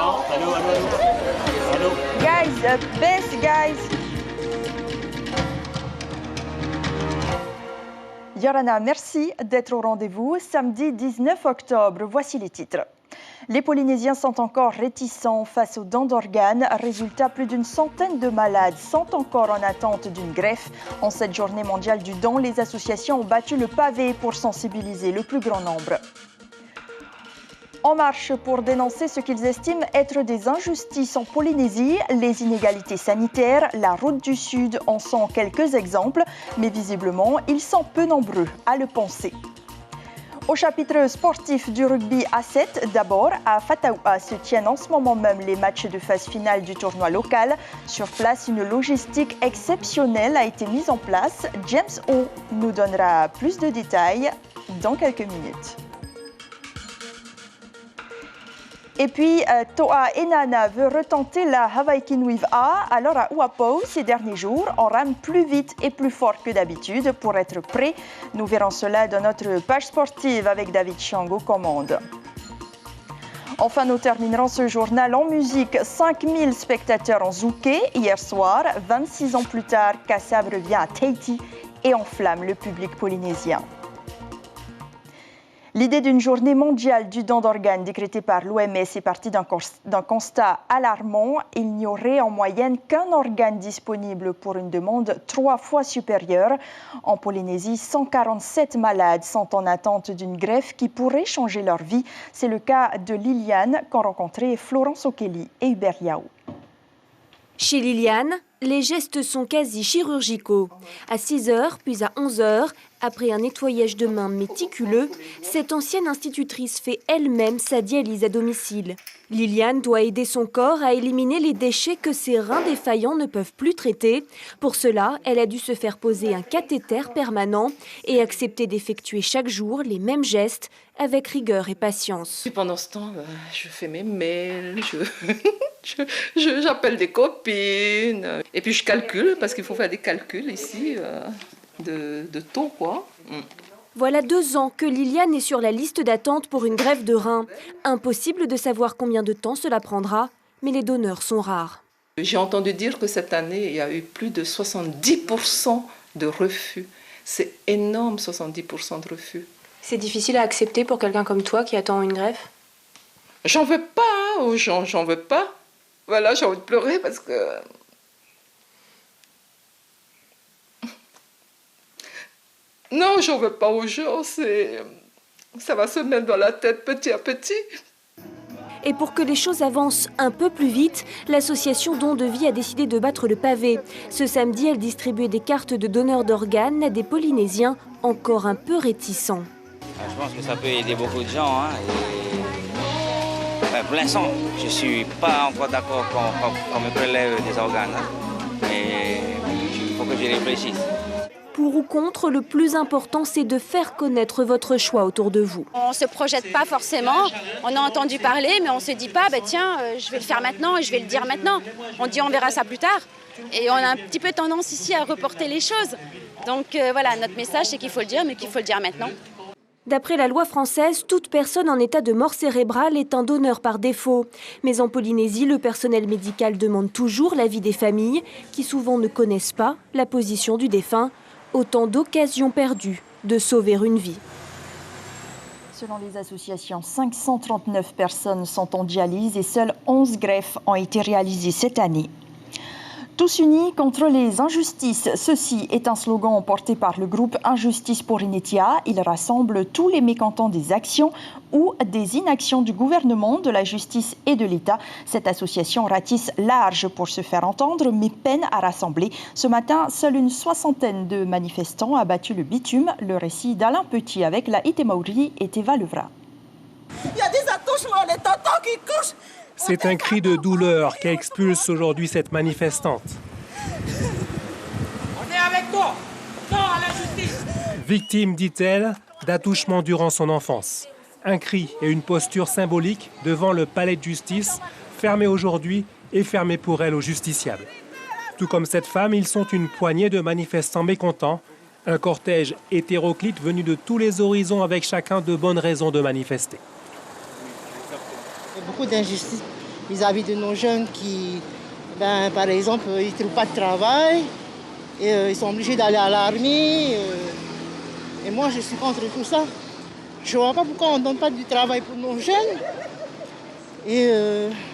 Allô, allô, allô. Guys, best guys. Yorana, merci d'être au rendez-vous. Samedi 19 octobre, voici les titres. Les Polynésiens sont encore réticents face aux dons d'organes. Résultat, plus d'une centaine de malades sont encore en attente d'une greffe. En cette journée mondiale du don, les associations ont battu le pavé pour sensibiliser le plus grand nombre. En marche pour dénoncer ce qu'ils estiment être des injustices en Polynésie, les inégalités sanitaires, la route du Sud en sont quelques exemples, mais visiblement, ils sont peu nombreux à le penser. Au chapitre sportif du rugby à 7, d'abord, à Fataoua se tiennent en ce moment même les matchs de phase finale du tournoi local. Sur place, une logistique exceptionnelle a été mise en place. James O nous donnera plus de détails dans quelques minutes. Et puis, Toa Enana veut retenter la Hawaii Wave A. Alors à Uapo, ces derniers jours, on rame plus vite et plus fort que d'habitude pour être prêt. Nous verrons cela dans notre page sportive avec David Chang aux commandes. Enfin, nous terminerons ce journal en musique. 5000 spectateurs ont zouké hier soir. 26 ans plus tard, Kassav revient à Tahiti et enflamme le public polynésien. L'idée d'une journée mondiale du don d'organes décrétée par l'OMS est partie d'un constat alarmant. Il n'y aurait en moyenne qu'un organe disponible pour une demande 3 fois supérieure. En Polynésie, 147 malades sont en attente d'une greffe qui pourrait changer leur vie. C'est le cas de Liliane qu'ont rencontré Florence Okeli et Hubert Yao. Chez Liliane, les gestes sont quasi chirurgicaux. À 6h, puis à 11h, après un nettoyage de mains méticuleux, cette ancienne institutrice fait elle-même sa dialyse à domicile. Liliane doit aider son corps à éliminer les déchets que ses reins défaillants ne peuvent plus traiter. Pour cela, elle a dû se faire poser un cathéter permanent et accepter d'effectuer chaque jour les mêmes gestes avec rigueur et patience. Et pendant ce temps, je fais mes mails, j'appelle des copines. Et puis je calcule, parce qu'il faut faire des calculs ici de taux, quoi. Voilà 2 ans que Liliane est sur la liste d'attente pour une greffe de rein. Impossible de savoir combien de temps cela prendra, mais les donneurs sont rares. J'ai entendu dire que cette année, il y a eu plus de 70% de refus. C'est énorme, 70% de refus. C'est difficile à accepter pour quelqu'un comme toi qui attend une greffe? J'en veux pas aux gens, j'en veux pas. Voilà, j'ai envie de pleurer parce que... Non, j'en veux pas aux gens, ça va se mettre dans la tête petit à petit. Et pour que les choses avancent un peu plus vite, l'association Don de Vie a décidé de battre le pavé. Ce samedi, elle distribuait des cartes de donneurs d'organes à des Polynésiens encore un peu réticents. Je pense que ça peut aider beaucoup de gens. Pour l'instant, je ne suis pas encore d'accord qu'on me prélève des organes. Mais il faut que je réfléchisse. Pour ou contre, le plus important, c'est de faire connaître votre choix autour de vous. On ne se projette pas forcément, on a entendu parler, mais on ne se dit pas, tiens, je vais le faire maintenant et je vais le dire maintenant. On dit on verra ça plus tard. Et on a un petit peu tendance ici à reporter les choses. Donc voilà, notre message, c'est qu'il faut le dire, mais qu'il faut le dire maintenant. D'après la loi française, toute personne en état de mort cérébrale est un donneur par défaut. Mais en Polynésie, le personnel médical demande toujours l'avis des familles, qui souvent ne connaissent pas la position du défunt. Autant d'occasions perdues de sauver une vie. Selon les associations, 539 personnes sont en dialyse et seules 11 greffes ont été réalisées cette année. Tous unis contre les injustices. Ceci est un slogan porté par le groupe Injustice pour Inetia. Il rassemble tous les mécontents des actions ou des inactions du gouvernement, de la justice et de l'État. Cette association ratisse large pour se faire entendre, mais peine à rassembler. Ce matin, seule une 60aine de manifestants a battu le bitume. Le récit d'Alain Petit avec la Itemauri et Teva Levra. Il y a des attouchements, les tontons qui couchent. C'est un cri de douleur qu'expulse aujourd'hui cette manifestante. On est avec toi. Non à la justice. Victime, dit-elle, d'attouchements durant son enfance. Un cri et une posture symbolique devant le palais de justice, fermé aujourd'hui et fermé pour elle aux justiciables. Tout comme cette femme, ils sont une poignée de manifestants mécontents. Un cortège hétéroclite venu de tous les horizons avec chacun de bonnes raisons de manifester. Il y a beaucoup d'injustices vis-à-vis de nos jeunes qui, par exemple, ils ne trouvent pas de travail et ils sont obligés d'aller à l'armée. Et moi, je suis contre tout ça. Je ne vois pas pourquoi on ne donne pas du travail pour nos jeunes. Et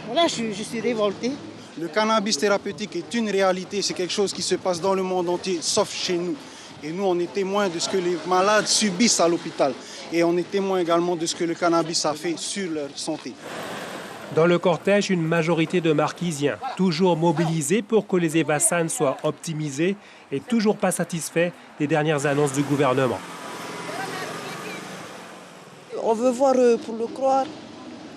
voilà, je suis révoltée. Le cannabis thérapeutique est une réalité, c'est quelque chose qui se passe dans le monde entier, sauf chez nous. Et nous, on est témoins de ce que les malades subissent à l'hôpital. Et on est témoins également de ce que le cannabis a fait sur leur santé. Dans le cortège, une majorité de marquisiens, toujours mobilisés pour que les Evassan soient optimisés et toujours pas satisfaits des dernières annonces du gouvernement. On veut voir, pour le croire,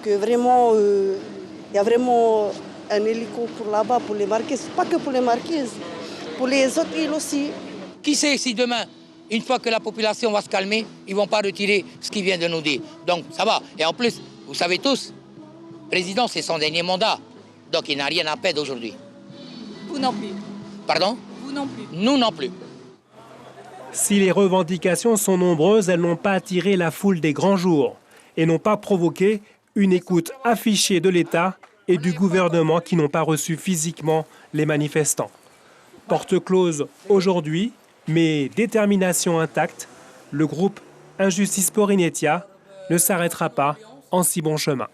que vraiment, il y a vraiment un hélico pour là-bas, pour les marquises. Pas que pour les marquises, pour les autres îles aussi. Qui sait si demain, une fois que la population va se calmer, ils ne vont pas retirer ce qu'ils viennent de nous dire. Donc ça va. Et en plus, vous savez tous, le président, c'est son dernier mandat. Donc il n'a rien à perdre aujourd'hui. Vous non plus. Pardon? Vous non plus. Nous non plus. Si les revendications sont nombreuses, elles n'ont pas attiré la foule des grands jours et n'ont pas provoqué une écoute affichée de l'État et du gouvernement qui n'ont pas reçu physiquement les manifestants. Porte close aujourd'hui, mais détermination intacte, le groupe Injustice pour Inetia ne s'arrêtera pas en si bon chemin.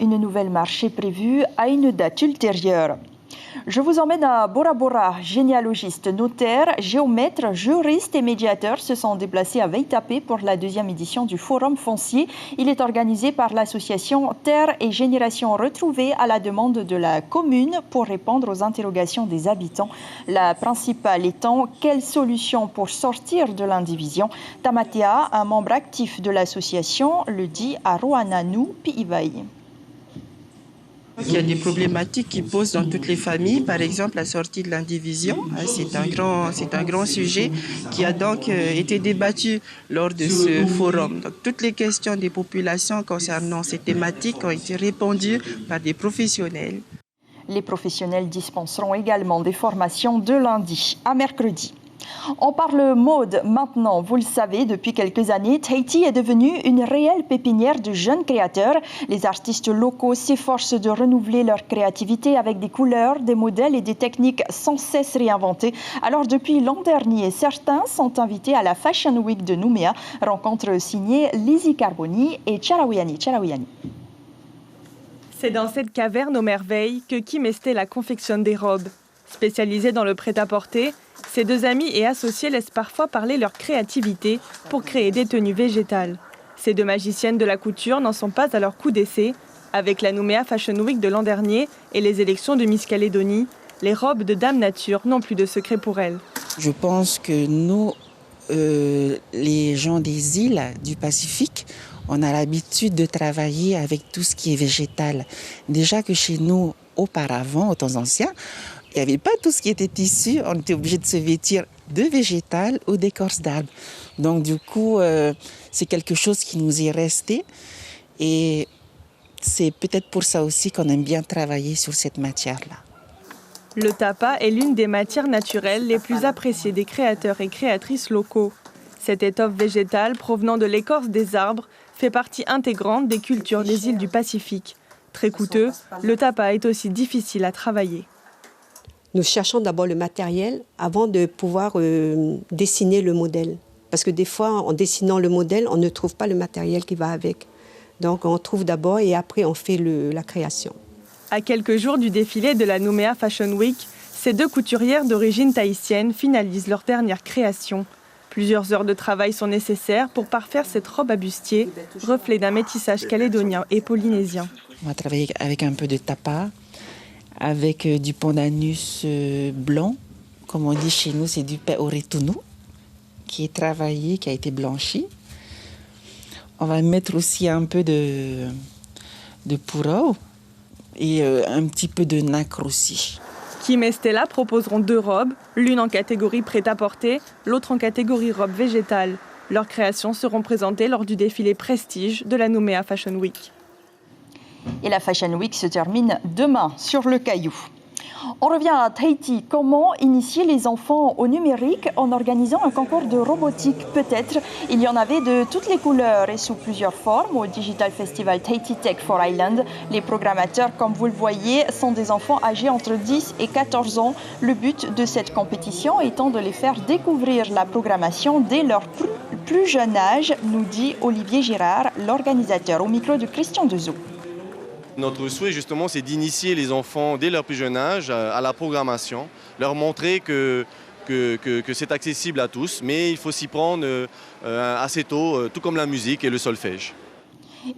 Une nouvelle marche est prévue à une date ultérieure. Je vous emmène à Bora Bora. Généalogistes, notaires, géomètres, juristes et médiateurs se sont déplacés à Veitapé pour la deuxième édition du Forum foncier. Il est organisé par l'association Terre et Génération Retrouvée à la demande de la commune pour répondre aux interrogations des habitants. La principale étant quelle solution pour sortir de l'indivision. Tamatea, un membre actif de l'association, le dit à Roananou Piivaï. Il y a des problématiques qui posent dans toutes les familles, par exemple la sortie de l'indivision. C'est un grand sujet qui a donc été débattu lors de ce forum. Donc, toutes les questions des populations concernant ces thématiques ont été répondues par des professionnels. Les professionnels dispenseront également des formations de lundi à mercredi. On parle mode maintenant. Vous le savez, depuis quelques années, Tahiti est devenue une réelle pépinière de jeunes créateurs. Les artistes locaux s'efforcent de renouveler leur créativité avec des couleurs, des modèles et des techniques sans cesse réinventées. Alors, depuis l'an dernier, certains sont invités à la Fashion Week de Nouméa. Rencontre signée Lizzie Carboni et Charawiani. C'est dans cette caverne aux merveilles que Kim et Stella confectionnent des robes. Spécialisés dans le prêt-à-porter, ces deux amis et associés laissent parfois parler leur créativité pour créer des tenues végétales. Ces deux magiciennes de la couture n'en sont pas à leur coup d'essai. Avec la Nouméa Fashion Week de l'an dernier et les élections de Miss Calédonie, les robes de Dame Nature n'ont plus de secret pour elles. Je pense que nous, les gens des îles du Pacifique, on a l'habitude de travailler avec tout ce qui est végétal. Déjà que chez nous, auparavant, au temps ancien, il n'y avait pas tout ce qui était tissu, on était obligé de se vêtir de végétal ou d'écorce d'arbre. Donc du coup, c'est quelque chose qui nous est resté et c'est peut-être pour ça aussi qu'on aime bien travailler sur cette matière-là. Le tapa est l'une des matières naturelles les plus appréciées des créateurs et créatrices locaux. Cette étoffe végétale provenant de l'écorce des arbres fait partie intégrante des cultures des îles du Pacifique. Très coûteux, le tapa est aussi difficile à travailler. Nous cherchons d'abord le matériel avant de pouvoir dessiner le modèle. Parce que des fois, en dessinant le modèle, on ne trouve pas le matériel qui va avec. Donc on trouve d'abord et après on fait la création. À quelques jours du défilé de la Nouméa Fashion Week, ces deux couturières d'origine tahitienne finalisent leur dernière création. Plusieurs heures de travail sont nécessaires pour parfaire cette robe à bustier, reflet d'un métissage calédonien et polynésien. On va travailler avec un peu de tapa, avec du pandanus blanc, comme on dit chez nous, c'est du peoretunu, qui est travaillé, qui a été blanchi. On va mettre aussi un peu de purau et un petit peu de nacre aussi. Kim et Stella proposeront deux robes, l'une en catégorie prêt-à-porter, l'autre en catégorie robe végétale. Leurs créations seront présentées lors du défilé Prestige de la Nouméa Fashion Week. Et la Fashion Week se termine demain sur le Caillou. On revient à Tahiti. Comment initier les enfants au numérique en organisant un concours de robotique? Peut-être. Il y en avait de toutes les couleurs et sous plusieurs formes au Digital Festival Tahiti Tech for Island. Les programmateurs, comme vous le voyez, sont des enfants âgés entre 10 et 14 ans. Le but de cette compétition étant de les faire découvrir la programmation dès leur plus jeune âge, nous dit Olivier Girard, l'organisateur, au micro de Christian Dezoux. Notre souhait justement, c'est d'initier les enfants dès leur plus jeune âge à la programmation, leur montrer que c'est accessible à tous, mais il faut s'y prendre assez tôt, tout comme la musique et le solfège.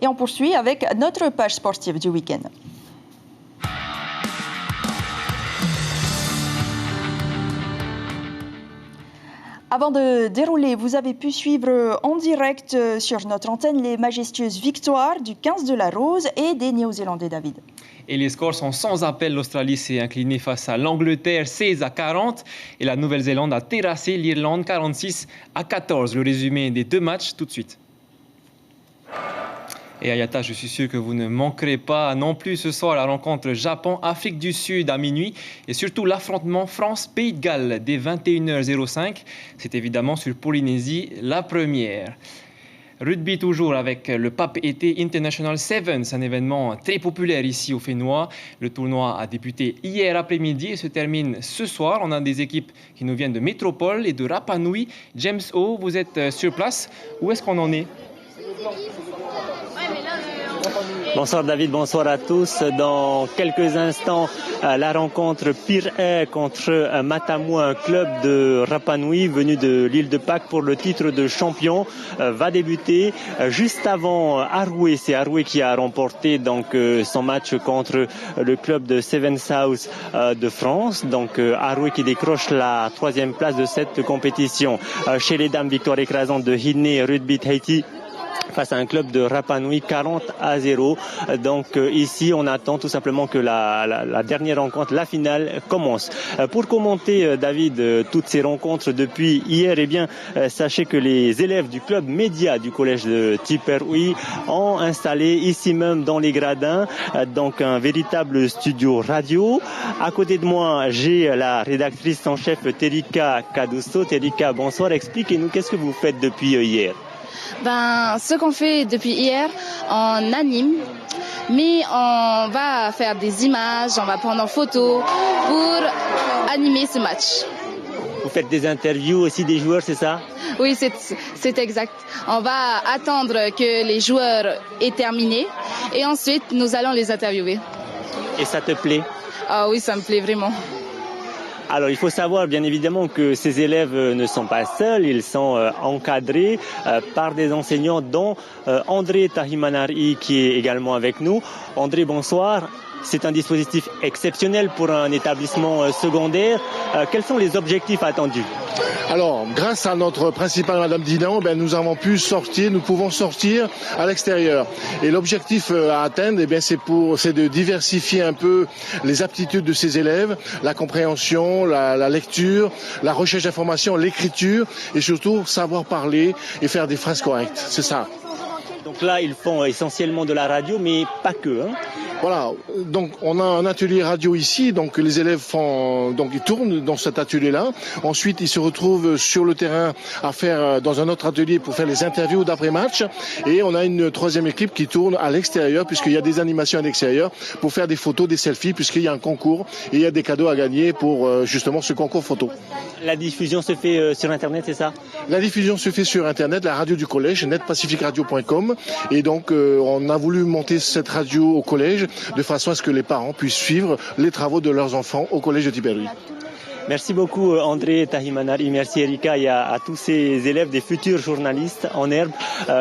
Et on poursuit avec notre page sportive du week-end. Avant de dérouler, vous avez pu suivre en direct sur notre antenne les majestueuses victoires du 15 de la Rose et des Néo-Zélandais, David. Et les scores sont sans appel. L'Australie s'est inclinée face à l'Angleterre 16-40 et la Nouvelle-Zélande a terrassé l'Irlande 46-14. Le résumé des deux matchs tout de suite. Et Ayata, je suis sûr que vous ne manquerez pas non plus ce soir la rencontre Japon-Afrique du Sud à minuit et surtout l'affrontement France-Pays de Galles dès 21h05. C'est évidemment sur Polynésie la première. Rugby toujours avec le Pape Été International Sevens, un événement très populaire ici au Fénois. Le tournoi a débuté hier après-midi et se termine ce soir. On a des équipes qui nous viennent de Métropole et de Rapa Nui. James O, vous êtes sur place. Où est-ce qu'on en est ? Bonsoir David, bonsoir à tous. Dans quelques instants, la rencontre Pir'e contre Matamu, un club de Rapa Nui venu de l'île de Pâques pour le titre de champion, va débuter juste avant Aroué. C'est Aroué qui a remporté donc son match contre le club de Seven South de France. Donc Aroué qui décroche la 3e place de cette compétition. Chez les dames, victoire écrasante de Hidney Rugby Tahiti face à un club de Rapa Nui 40-0. Donc ici, on attend tout simplement que la dernière rencontre, la finale, commence. Pour commenter, David, toutes ces rencontres depuis hier, eh bien, sachez que les élèves du club média du collège de Tiperui ont installé ici même dans les gradins donc un véritable studio radio. À côté de moi, j'ai la rédactrice en chef Terika Kadusto. Terika, bonsoir. Expliquez-nous, qu'est-ce que vous faites depuis hier? Ce qu'on fait depuis hier, on anime, mais on va faire des images, on va prendre en photo pour animer ce match. Vous faites des interviews aussi des joueurs, c'est ça? Oui, c'est exact. On va attendre que les joueurs aient terminé et ensuite nous allons les interviewer. Et ça te plaît? Ah oui, ça me plaît vraiment. Alors, il faut savoir, bien évidemment, que ces élèves ne sont pas seuls. Ils sont encadrés par des enseignants, dont André Tahimanari, qui est également avec nous. André, bonsoir. C'est un dispositif exceptionnel pour un établissement secondaire. Quels sont les objectifs attendus? Alors, grâce à notre principale Madame Dinan, nous pouvons sortir à l'extérieur. Et l'objectif à atteindre, c'est de diversifier un peu les aptitudes de ces élèves, la compréhension, la lecture, la recherche d'informations, l'écriture, et surtout savoir parler et faire des phrases correctes. C'est ça. Donc là, ils font essentiellement de la radio, mais pas que, hein. Voilà, donc on a un atelier radio ici, donc les élèves ils tournent dans cet atelier-là. Ensuite, ils se retrouvent sur le terrain à faire dans un autre atelier pour faire les interviews d'après-match. Et on a une 3e équipe qui tourne à l'extérieur, puisqu'il y a des animations à l'extérieur, pour faire des photos, des selfies, puisqu'il y a un concours et il y a des cadeaux à gagner pour justement ce concours photo. La diffusion se fait sur Internet, c'est ça? La diffusion se fait sur Internet, la radio du collège, netpacificradio.com. Et donc, on a voulu monter cette radio au collège de façon à ce que les parents puissent suivre les travaux de leurs enfants au collège de Tiperui. Merci beaucoup André Tahimanari, merci Erika et à tous ces élèves des futurs journalistes en herbe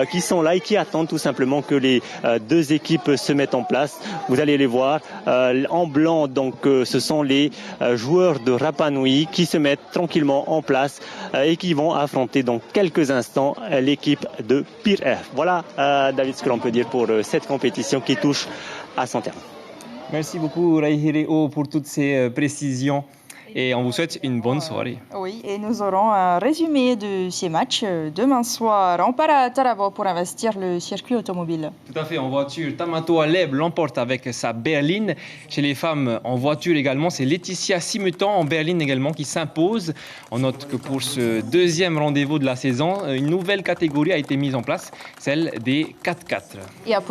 qui sont là et qui attendent tout simplement que les deux équipes se mettent en place. Vous allez les voir en blanc, donc ce sont les joueurs de Rapa Nui qui se mettent tranquillement en place et qui vont affronter dans quelques instants l'équipe de Pir'e. Voilà David ce que l'on peut dire pour cette compétition qui touche à son terme. Merci beaucoup Raihireo pour toutes ces précisions. et on vous souhaite une bonne soirée. Oui, et nous aurons un résumé de ces matchs demain soir. On part à Taravo pour investir le circuit automobile. Tout à fait, en voiture, Tamato Aleb l'emporte avec sa berline. Chez les femmes, en voiture également, c'est Laetitia Simutan en berline également qui s'impose. On note que pour ce deuxième rendez-vous de la saison, une nouvelle catégorie a été mise en place, celle des 4x4. Et à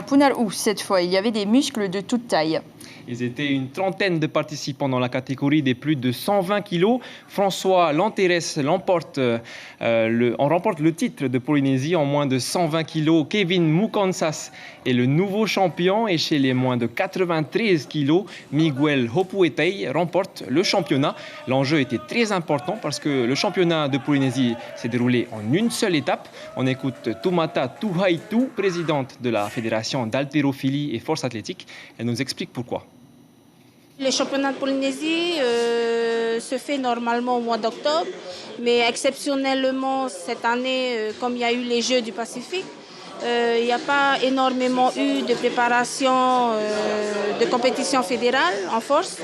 Punarou, cette fois, il y avait des muscles de toute taille. Ils étaient une trentaine de participants dans la catégorie des plus de 120 kilos. François Lanteres remporte le titre de Polynésie en moins de 120 kilos. Kevin Mukansas est le nouveau champion et chez les moins de 93 kilos, Miguel Hopuetei remporte le championnat. L'enjeu était très important parce que le championnat de Polynésie s'est déroulé en une seule étape. On écoute Tumata Tuhaitu, présidente de la Fédération d'haltérophilie et force athlétique. Elle nous explique pourquoi. Le championnat de Polynésie se fait normalement au mois d'octobre, mais exceptionnellement cette année, comme il y a eu les Jeux du Pacifique, il n'y a pas énormément eu de préparation de compétition fédérale en force.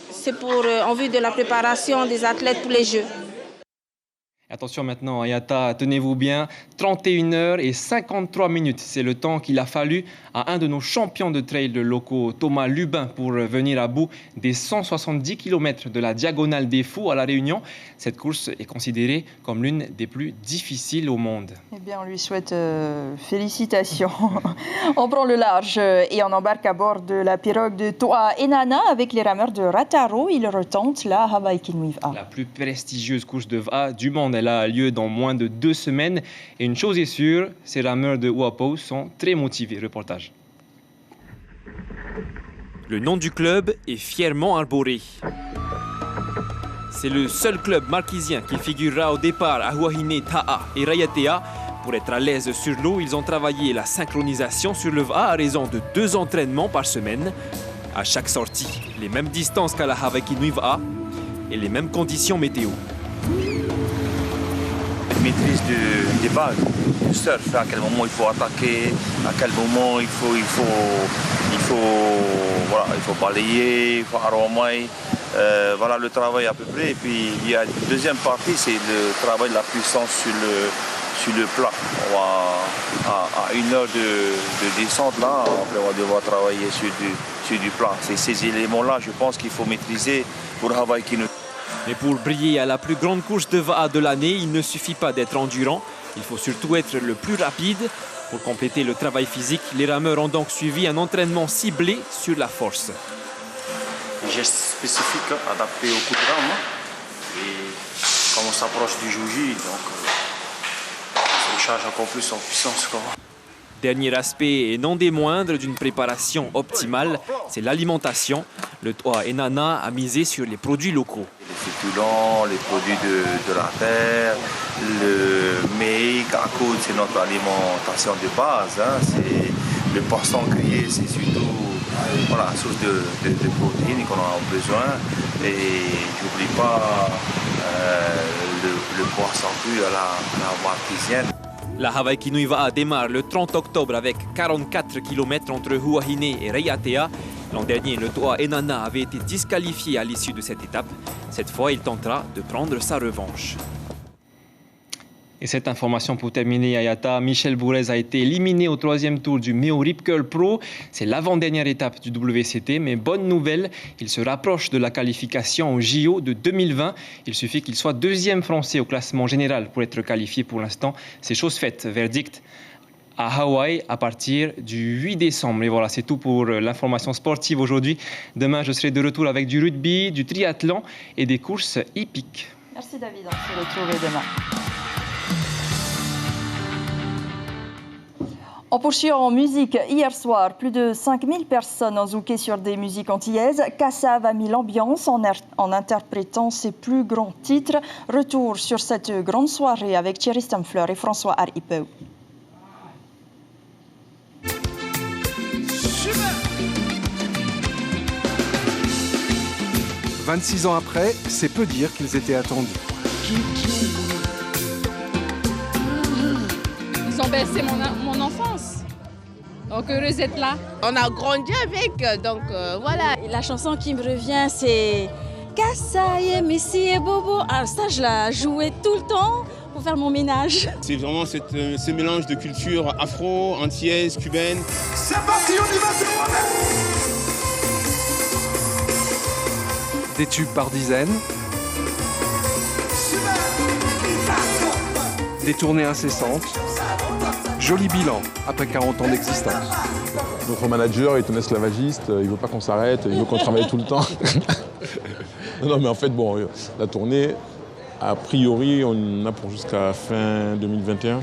C'est en vue de la préparation des athlètes pour les Jeux. Attention maintenant, Ayata, tenez-vous bien, 31h53. C'est le temps qu'il a fallu à un de nos champions de trail locaux, Thomas Lubin, pour venir à bout des 170 km de la Diagonale des Fous à La Réunion. Cette course est considérée comme l'une des plus difficiles au monde. Eh bien, on lui souhaite félicitations. On prend le large et on embarque à bord de la pirogue de Toa Enana avec les rameurs de Rataro. Ils retentent la Hawaii Kinuiv A. La plus prestigieuse course de VA du monde. Elle a lieu dans moins de 2 semaines. Et une chose est sûre, ces rameurs de Uapo sont très motivés. Reportage. Le nom du club est fièrement arboré. C'est le seul club marquisien qui figurera au départ à Huahine, Ta'a et Raiatea. Pour être à l'aise sur l'eau, ils ont travaillé la synchronisation sur le VA à raison de 2 entraînements par semaine. À chaque sortie, les mêmes distances qu'à la Hawaii Kinuiv A et les mêmes conditions météo. Maîtrise des bases, du surf, à quel moment il faut attaquer, à quel moment il faut balayer, il faut arromer, voilà le travail à peu près. Et puis il y a une deuxième partie, c'est le travail de la puissance sur le plat. À 1 heure de descente là, après on va devoir travailler sur du plat. C'est ces éléments-là, je pense qu'il faut maîtriser pour Hawaii Kinuiv. Mais pour briller à la plus grande course de VA de l'année, il ne suffit pas d'être endurant. Il faut surtout être le plus rapide. Pour compléter le travail physique, les rameurs ont donc suivi un entraînement ciblé sur la force. Des gestes spécifiques adaptés au coup de rame. Et comme on s'approche du Jouji, donc ça charge encore plus en puissance. Dernier aspect et non des moindres d'une préparation optimale, c'est l'alimentation. Le Toa Enana a misé sur les produits locaux. Les féculents, les produits de la terre, le mei, kakout, c'est notre alimentation de base. C'est le poisson grillé, c'est surtout la source de protéines qu'on a besoin. Et j'oublie pas le poisson cru à la marquisienne. La Hawaii Kinuiv A démarre le 30 octobre avec 44 km entre Huahine et Raiatea. L'an dernier, le Toa Enana avait été disqualifié à l'issue de cette étape. Cette fois, il tentera de prendre sa revanche. Et cette information pour terminer, Ayata, Michel Bourez a été éliminé au 3e tour du Meo Rip Curl Pro. C'est l'avant-dernière étape du WCT, mais bonne nouvelle, il se rapproche de la qualification au JO de 2020. Il suffit qu'il soit 2e français au classement général pour être qualifié pour l'instant. C'est chose faite. Verdict à Hawaï à partir du 8 décembre. Et voilà, c'est tout pour l'information sportive aujourd'hui. Demain, je serai de retour avec du rugby, du triathlon et des courses hippiques. Merci David, on se retrouve demain. On poursuit en musique. Hier soir, plus de 5000 personnes ont zouké sur des musiques antillaises. Kassav a mis l'ambiance en interprétant ses plus grands titres. Retour sur cette grande soirée avec Thierry Stamfleur et François Haripeu. 26 ans après, c'est peu dire qu'ils étaient attendus. Ils ont baissé mon enfance. Donc heureuse d'être là. On a grandi avec, donc voilà. La chanson qui me revient, c'est Kassaye, Messi et Bobo. Alors ça, je la jouais tout le temps pour faire mon ménage. C'est vraiment ce mélange de culture afro, antillaise, cubaine. C'est parti, on y va tout le monde. Des tubes par dizaines. Des tournées incessantes. Joli bilan après 40 ans d'existence. Notre manager est un esclavagiste, il veut pas qu'on s'arrête, il veut qu'on travaille tout le temps. Non mais en fait, bon, la tournée, a priori, on en a pour jusqu'à fin 2021.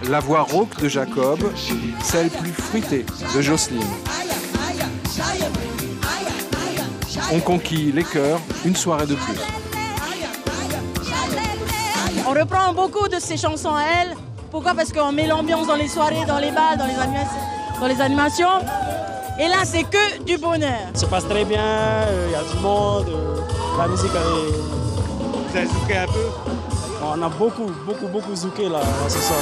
La voix rauque de Jacob, celle plus fruitée de Jocelyne. On conquit les cœurs une soirée de plus. On reprend beaucoup de ces chansons à elle. Pourquoi? Parce qu'on met l'ambiance dans les soirées, dans les bals, dans les animations. Et là, c'est que du bonheur. Ça se passe très bien, il y a du monde, la musique est... Vous avez zouké un peu? On a beaucoup zouké là ce soir.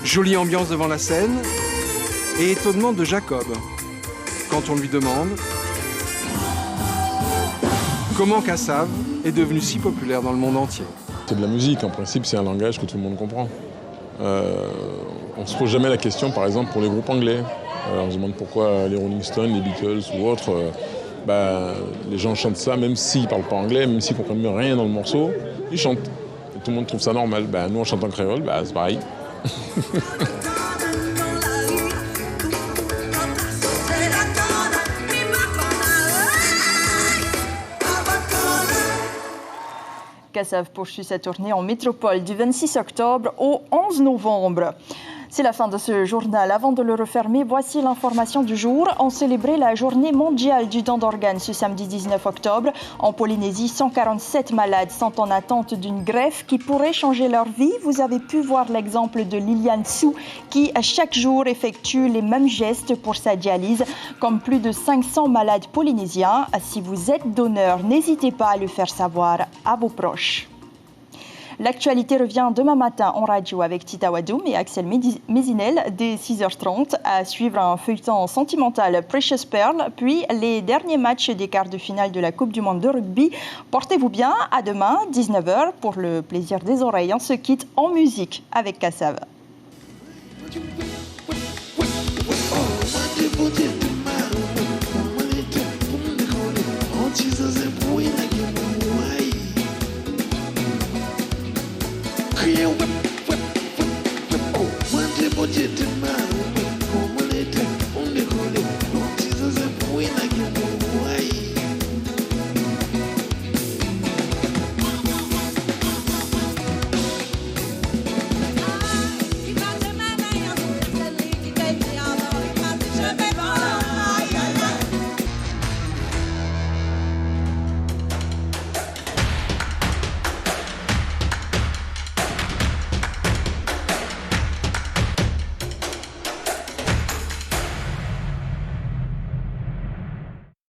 Jolie ambiance devant la scène et étonnement de Jacob quand on lui demande comment Kassav est devenu si populaire dans le monde entier. C'est de la musique, en principe c'est un langage que tout le monde comprend. On ne se pose jamais la question par exemple pour les groupes anglais. On se demande pourquoi les Rolling Stones, les Beatles ou autres, les gens chantent ça même s'ils ne parlent pas anglais, même s'ils ne comprennent rien dans le morceau, ils chantent. Et tout le monde trouve ça normal. Nous on chante en créole, c'est pareil. Kassav poursuit sa tournée en métropole du 26 octobre au 11 novembre. C'est la fin de ce journal. Avant de le refermer, voici l'information du jour. On célébrait la journée mondiale du don d'organes ce samedi 19 octobre. En Polynésie, 147 malades sont en attente d'une greffe qui pourrait changer leur vie. Vous avez pu voir l'exemple de Liliane Sou qui, chaque jour, effectue les mêmes gestes pour sa dialyse, comme plus de 500 malades polynésiens. Si vous êtes donneur, n'hésitez pas à le faire savoir à vos proches. L'actualité revient demain matin en radio avec Tita Wadoum et Axel Mézinel dès 6h30. À suivre un feuilleton sentimental Precious Pearl, puis les derniers matchs des quarts de finale de la Coupe du Monde de rugby. Portez-vous bien, à demain, 19h. Pour le plaisir des oreilles, on se quitte en musique avec Kassav. Create